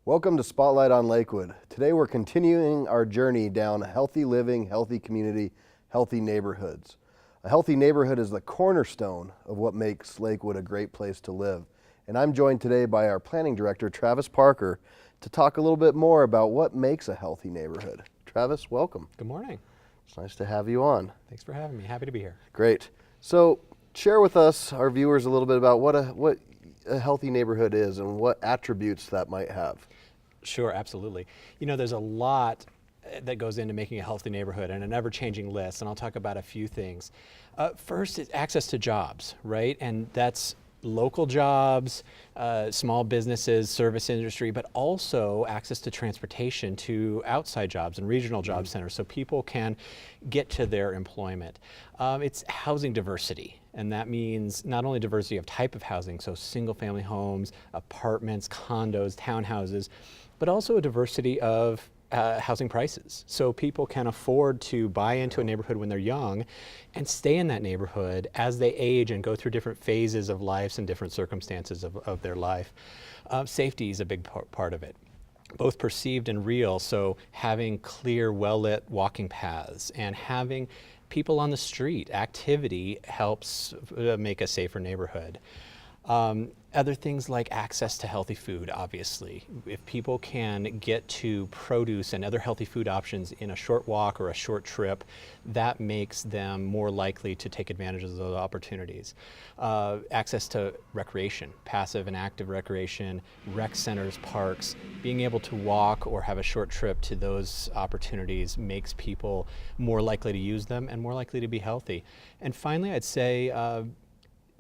Welcome to Spotlight on Lakewood. Today we're continuing our journey down healthy living, healthy community, healthy neighborhoods. A healthy neighborhood is the cornerstone of what makes Lakewood a great place to live. And I'm joined today by our planning director, Travis Parker, to talk a little bit more about what makes a healthy neighborhood. Travis, welcome. Good morning. It's nice to have you on. Thanks for having me. Happy to be here. Great. So share with us, our viewers, a little bit about what a healthy neighborhood is and what attributes that might have. Sure, absolutely. You know, there's a lot that goes into making a healthy neighborhood and an ever-changing list, and I'll talk about a few things. First is access to jobs, right? And that's local jobs, small businesses, service industry, but also access to transportation to outside jobs and regional job centers so people can get to their employment. It's housing diversity, and that means not only diversity of type of housing, so single family homes, apartments, condos, townhouses, but also a diversity of housing prices. So people can afford to buy into a neighborhood when they're young and stay in that neighborhood as they age and go through different phases of lives and different circumstances of their life. Safety is a big part of it, both perceived and real. So having clear, well-lit walking paths and having people on the street, activity helps make a safer neighborhood. Other things like access to healthy food, obviously. If people can get to produce and other healthy food options in a short walk or a short trip, that makes them more likely to take advantage of those opportunities. Access to recreation, passive and active recreation, rec centers, parks, being able to walk or have a short trip to those opportunities makes people more likely to use them and more likely to be healthy. And finally, I'd say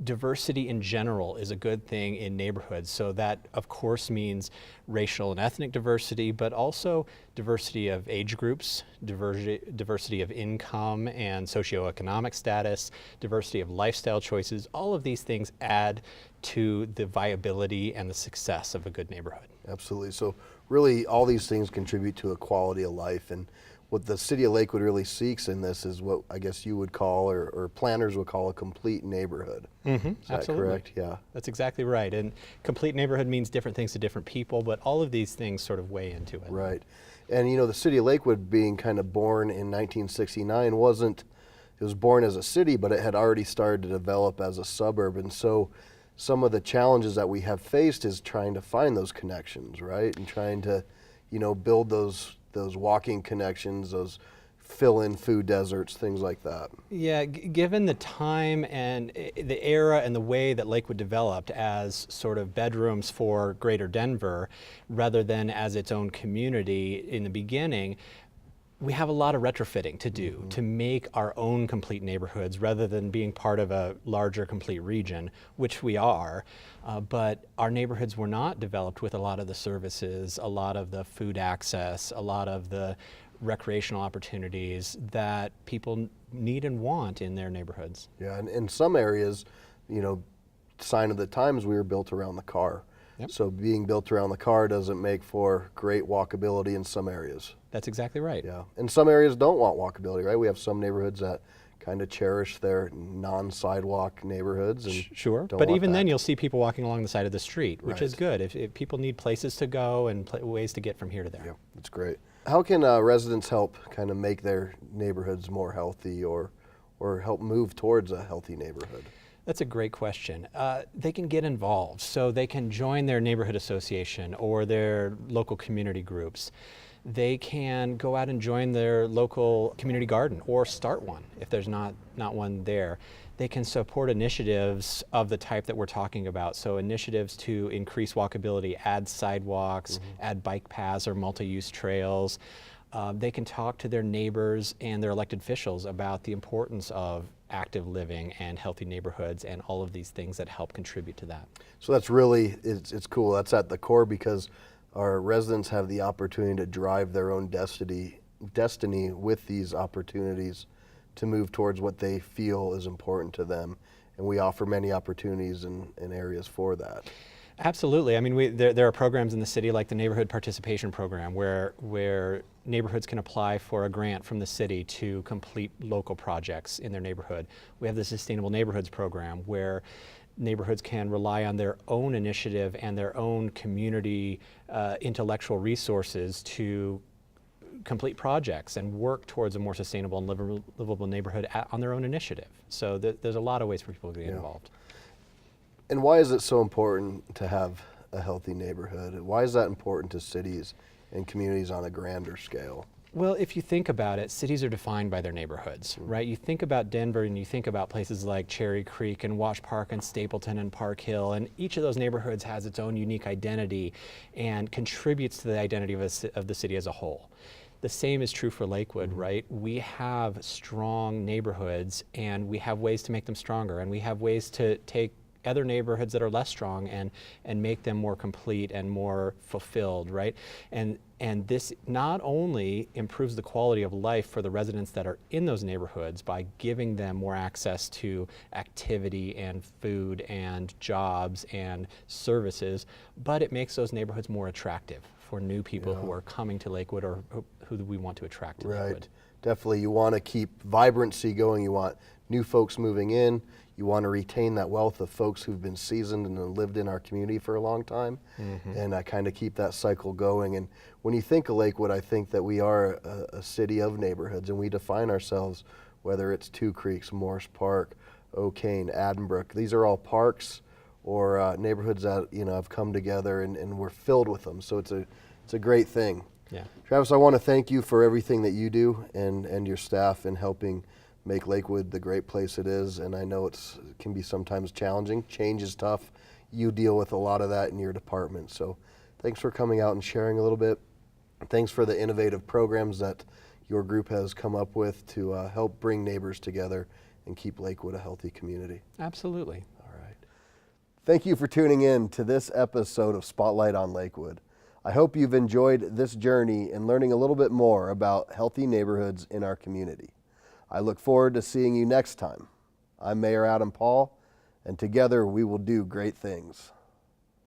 diversity in general is a good thing in neighborhoods. So that, of course, means racial and ethnic diversity, but also diversity of age groups, diversity of income and socioeconomic status, diversity of lifestyle choices. All of these things add to the viability and the success of a good neighborhood. Absolutely. So really all these things contribute to a quality of life, and what the city of Lakewood really seeks in this is what I guess you would call, or planners would call, a complete neighborhood. Mm-hmm, is that absolutely. correct? Yeah. That's exactly right. And complete neighborhood means different things to different people, but all of these things sort of weigh into it. Right. And you know, the city of Lakewood being kind of born in 1969 it was born as a city, but it had already started to develop as a suburb. And so some of the challenges that we have faced is trying to find those connections, right? And trying to, you know, build those walking connections, those fill-in food deserts, things like that. Yeah, given the time and the era and the way that Lakewood developed as sort of bedrooms for Greater Denver, rather than as its own community in the beginning, we have a lot of retrofitting to do to make our own complete neighborhoods rather than being part of a larger complete region, which we are. But our neighborhoods were not developed with a lot of the services, a lot of the food access, a lot of the recreational opportunities that people need and want in their neighborhoods. Yeah, and in some areas, you know, sign of the times, we were built around the car. Yep. So being built around the car doesn't make for great walkability in some areas. That's exactly right. Yeah, and some areas don't want walkability, right? We have some neighborhoods that kind of cherish their non-sidewalk neighborhoods. And sure, don't but want even that. then you'll see people walking along the side of the street, which Right. is good if people need places to go and ways to get from here to there. Yeah, that's great. How can residents help kind of make their neighborhoods more healthy or help move towards a healthy neighborhood? That's a great question. They can get involved, so they can join their neighborhood association or their local community groups. They can go out and join their local community garden or start one if there's not one there. They can support initiatives of the type that we're talking about. So initiatives to increase walkability, add sidewalks, add bike paths or multi-use trails. They can talk to their neighbors and their elected officials about the importance of active living and healthy neighborhoods and all of these things that help contribute to that. So that's really, it's cool. That's at the core because our residents have the opportunity to drive their own destiny with these opportunities to move towards what they feel is important to them. And we offer many opportunities in areas for that. Absolutely. I mean, there are programs in the city like the Neighborhood Participation Program where neighborhoods can apply for a grant from the city to complete local projects in their neighborhood. We have the Sustainable Neighborhoods Program where neighborhoods can rely on their own initiative and their own community intellectual resources to complete projects and work towards a more sustainable and livable neighborhood on their own initiative. So there's a lot of ways for people to get involved. And why is it so important to have a healthy neighborhood? Why is that important to cities and communities on a grander scale? Well, if you think about it, cities are defined by their neighborhoods, right? You think about Denver and you think about places like Cherry Creek and Wash Park and Stapleton and Park Hill, and each of those neighborhoods has its own unique identity and contributes to the identity of the city as a whole. The same is true for Lakewood, right? We have strong neighborhoods and we have ways to make them stronger, and we have ways to take other neighborhoods that are less strong and make them more complete and more fulfilled, right? And this not only improves the quality of life for the residents that are in those neighborhoods by giving them more access to activity and food and jobs and services, but it makes those neighborhoods more attractive for new people who are coming to Lakewood or who we want to attract to Lakewood. Definitely, you want to keep vibrancy going. You want new folks moving in. You want to retain that wealth of folks who've been seasoned and lived in our community for a long time, and kind of keep that cycle going. And when you think of Lakewood, I think that we are a city of neighborhoods, and we define ourselves, whether it's Two Creeks, Morris Park, O'Kane, Addenbrook. These are all parks or neighborhoods that have come together, and we're filled with them. So it's a great thing. Yeah. Travis, I want to thank you for everything that you do and your staff in helping make Lakewood the great place it is. And I know it can be sometimes challenging. Change is tough. You deal with a lot of that in your department. So thanks for coming out and sharing a little bit. Thanks for the innovative programs that your group has come up with to help bring neighbors together and keep Lakewood a healthy community. Absolutely. All right. Thank you for tuning in to this episode of Spotlight on Lakewood. I hope you've enjoyed this journey and learning a little bit more about healthy neighborhoods in our community. I look forward to seeing you next time. I'm Mayor Adam Paul, and together we will do great things.